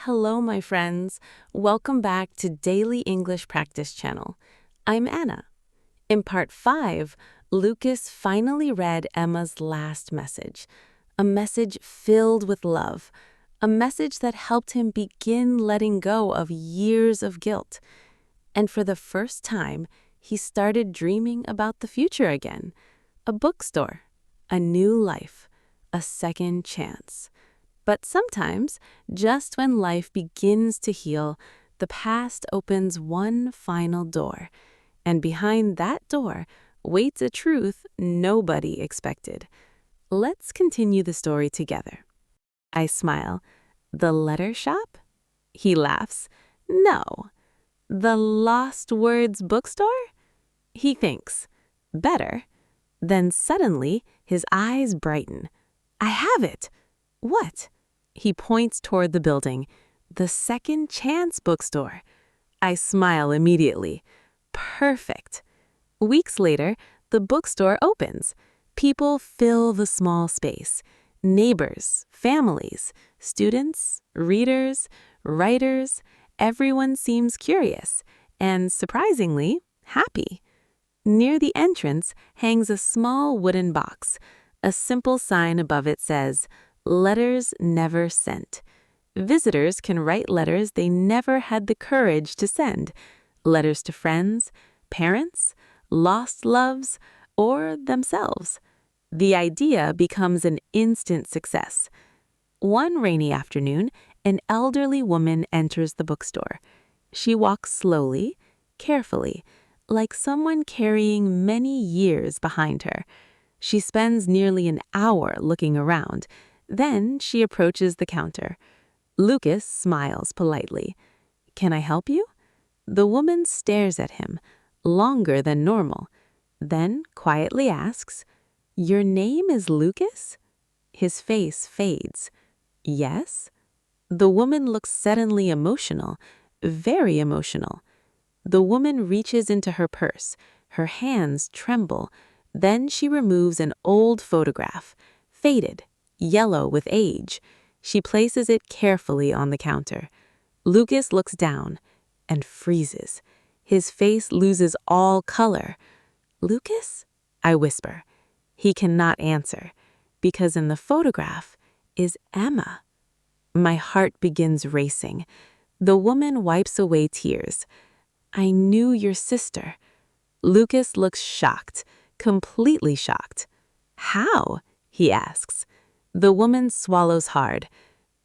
Hello, my friends. Welcome back to Daily English Practice Channel. I'm Anna. In part 5, Lucas finally read Emma's last message, a message filled with love, a message that helped him begin letting go of years of guilt. And for the first time, he started dreaming about the future again, a bookstore, a new life, a second chance. But sometimes, just when life begins to heal, the past opens one final door, and behind that door waits a truth nobody expected. Let's continue the story together. I smile. The letter shop? He laughs. No. The Lost Words bookstore? He thinks. Better. Then suddenly, his eyes brighten. I have it! What? He points toward the building. The Second Chance Bookstore. I smile immediately. Perfect. Weeks later, the bookstore opens. People fill the small space. Neighbors, families, students, readers, writers, everyone seems curious and, surprisingly, happy. Near the entrance hangs a small wooden box. A simple sign above it says, "Letters never sent." Visitors can write letters they never had the courage to send. Letters to friends, parents, lost loves, or themselves. The idea becomes an instant success. One rainy afternoon, an elderly woman enters the bookstore. She walks slowly, carefully, like someone carrying many years behind her. She spends nearly an hour looking around. Then she approaches the counter. Lucas smiles politely. "Can I help you?" The woman stares at him, longer than normal, then quietly asks, "Your name is Lucas?" His face fades. "Yes?" The woman looks suddenly emotional, very emotional. The woman reaches into her purse. Her hands tremble. Then she removes an old photograph, faded, yellow with age. She places it carefully on the counter. Lucas looks down and freezes. His face loses all color. "Lucas?" I whisper. He cannot answer, because in the photograph is Emma. My heart begins racing. The woman wipes away tears. "I knew your sister." Lucas looks shocked, completely shocked. "How?" he asks. The woman swallows hard.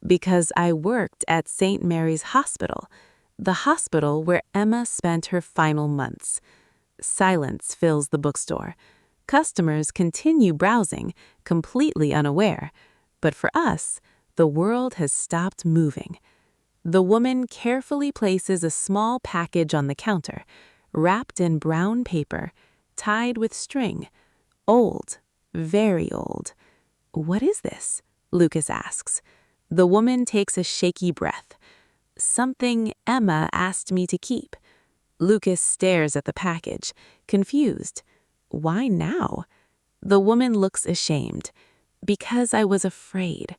"Because I worked at St. Mary's Hospital, the hospital where Emma spent her final months." Silence fills the bookstore. Customers continue browsing, completely unaware. But for us, the world has stopped moving. The woman carefully places a small package on the counter, wrapped in brown paper, tied with string. Old, very old. "What is this?" Lucas asks. The woman takes a shaky breath. "Something Emma asked me to keep." Lucas stares at the package, confused. "Why now?" The woman looks ashamed. "Because I was afraid."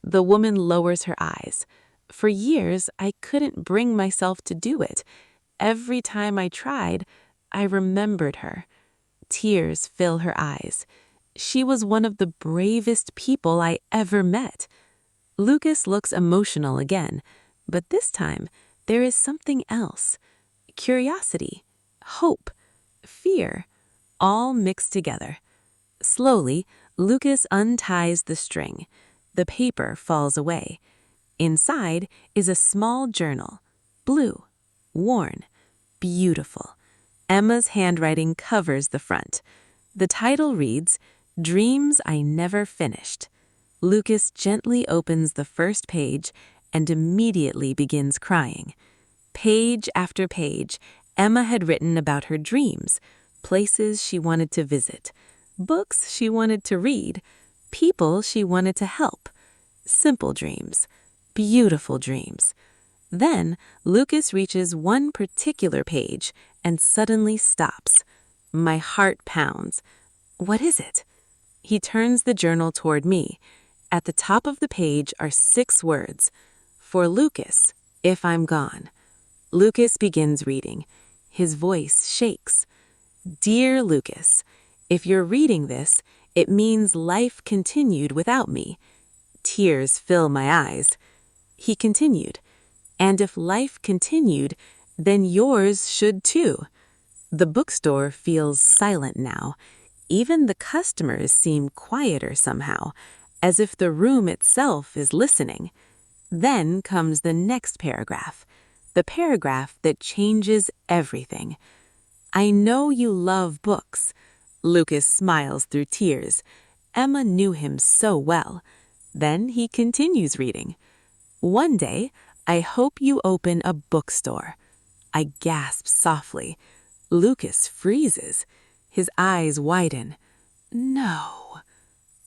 The woman lowers her eyes. "For years, I couldn't bring myself to do it. Every time I tried, I remembered her." Tears fill her eyes. "She was one of the bravest people I ever met." Lucas looks emotional again, but this time there is something else. Curiosity, hope, fear, all mixed together. Slowly, Lucas unties the string. The paper falls away. Inside is a small journal, blue, worn, beautiful. Emma's handwriting covers the front. The title reads, "Dreams I Never Finished." Lucas gently opens the first page and immediately begins crying. Page after page, Emma had written about her dreams, places she wanted to visit, books she wanted to read, people she wanted to help. Simple dreams, beautiful dreams. Then Lucas reaches one particular page and suddenly stops. My heart pounds. What is it? He turns the journal toward me. At the top of the page are 6 words. For Lucas, if I'm gone. Lucas begins reading. His voice shakes. Dear Lucas, if you're reading this, it means life continued without me. Tears fill my eyes. He continued, and if life continued, then yours should too. The bookstore feels silent now. Even the customers seem quieter somehow, as if the room itself is listening. Then comes the next paragraph, the paragraph that changes everything. I know you love books. Lucas smiles through tears. Emma knew him so well. Then he continues reading. One day, I hope you open a bookstore. I gasp softly. Lucas freezes. His eyes widen. No.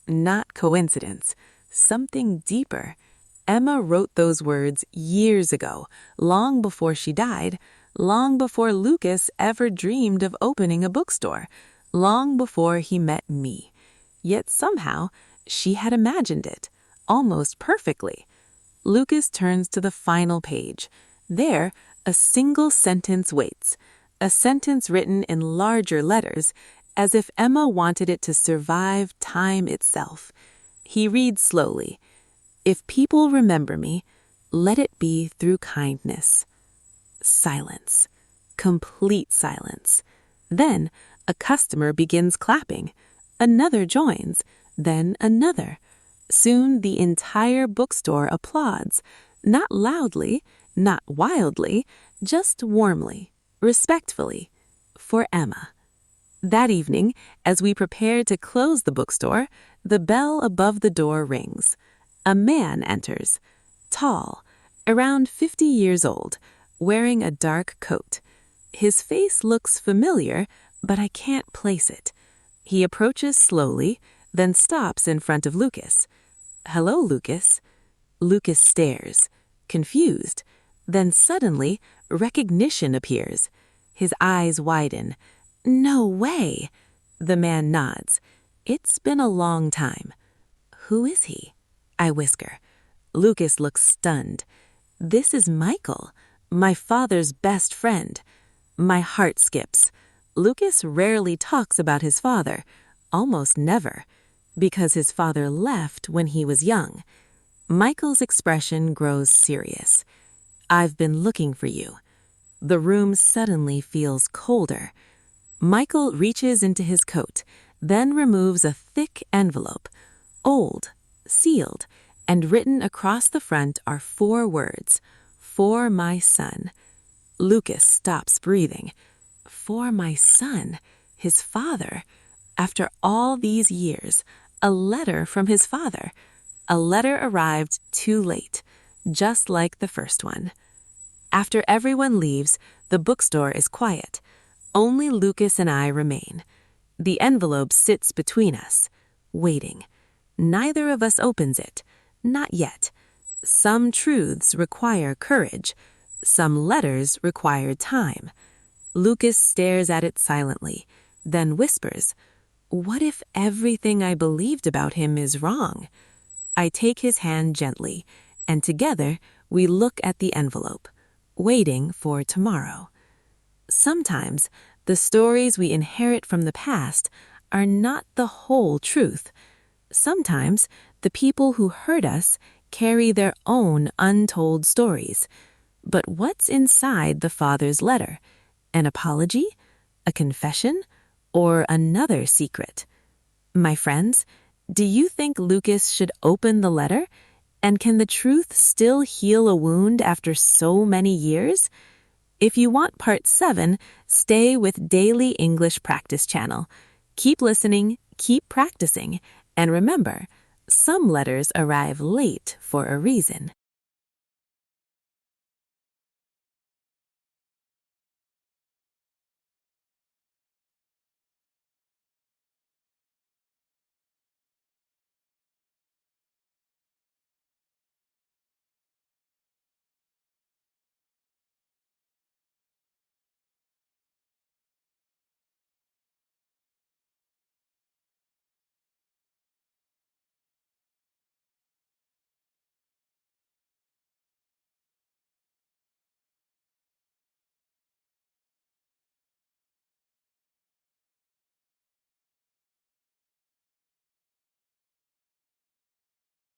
Not coincidence. Something deeper. Emma wrote those words years ago, long before she died, long before Lucas ever dreamed of opening a bookstore, long before he met me. Yet somehow, she had imagined it, almost perfectly. Lucas turns to the final page. There, a single sentence waits, a sentence written in larger letters, as if Emma wanted it to survive time itself. He reads slowly. If people remember me, let it be through kindness. Silence. Complete silence. Then, a customer begins clapping. Another joins. Then another. Soon the entire bookstore applauds. Not loudly, not wildly, just warmly, respectfully, for Emma. That evening, as we prepare to close the bookstore, the bell above the door rings. A man enters, tall, around 50 years old, wearing a dark coat. His face looks familiar, but I can't place it. He approaches slowly, then stops in front of Lucas. Hello, Lucas. Lucas stares, confused. Then suddenly, recognition appears. His eyes widen. No way. The man nods. It's been a long time. Who is he? I whisper. Lucas looks stunned. This is Michael, my father's best friend. My heart skips. Lucas rarely talks about his father, almost never, because his father left when he was young. Michael's expression grows serious. I've been looking for you. The room suddenly feels colder. Michael reaches into his coat, then removes a thick envelope, old, sealed, and written across the front are 4 words, for my son. Lucas stops breathing. For my son, his father. After all these years, a letter from his father. A letter arrived too late, just like the first one. After everyone leaves, the bookstore is quiet. Only Lucas and I remain. The envelope sits between us, waiting. Neither of us opens it, not yet. Some truths require courage. Some letters require time. Lucas stares at it silently, then whispers, "What if everything I believed about him is wrong?" I take his hand gently, and together we look at the envelope, waiting for tomorrow. Sometimes the stories we inherit from the past are not the whole truth. Sometimes the people who hurt us carry their own untold stories. But what's inside the father's letter? An apology? A confession? Or another secret? My friends, do you think Lucas should open the letter? And can the truth still heal a wound after so many years? If you want part 7, stay with Daily English Practice Channel. Keep listening, keep practicing, and remember, some letters arrive late for a reason.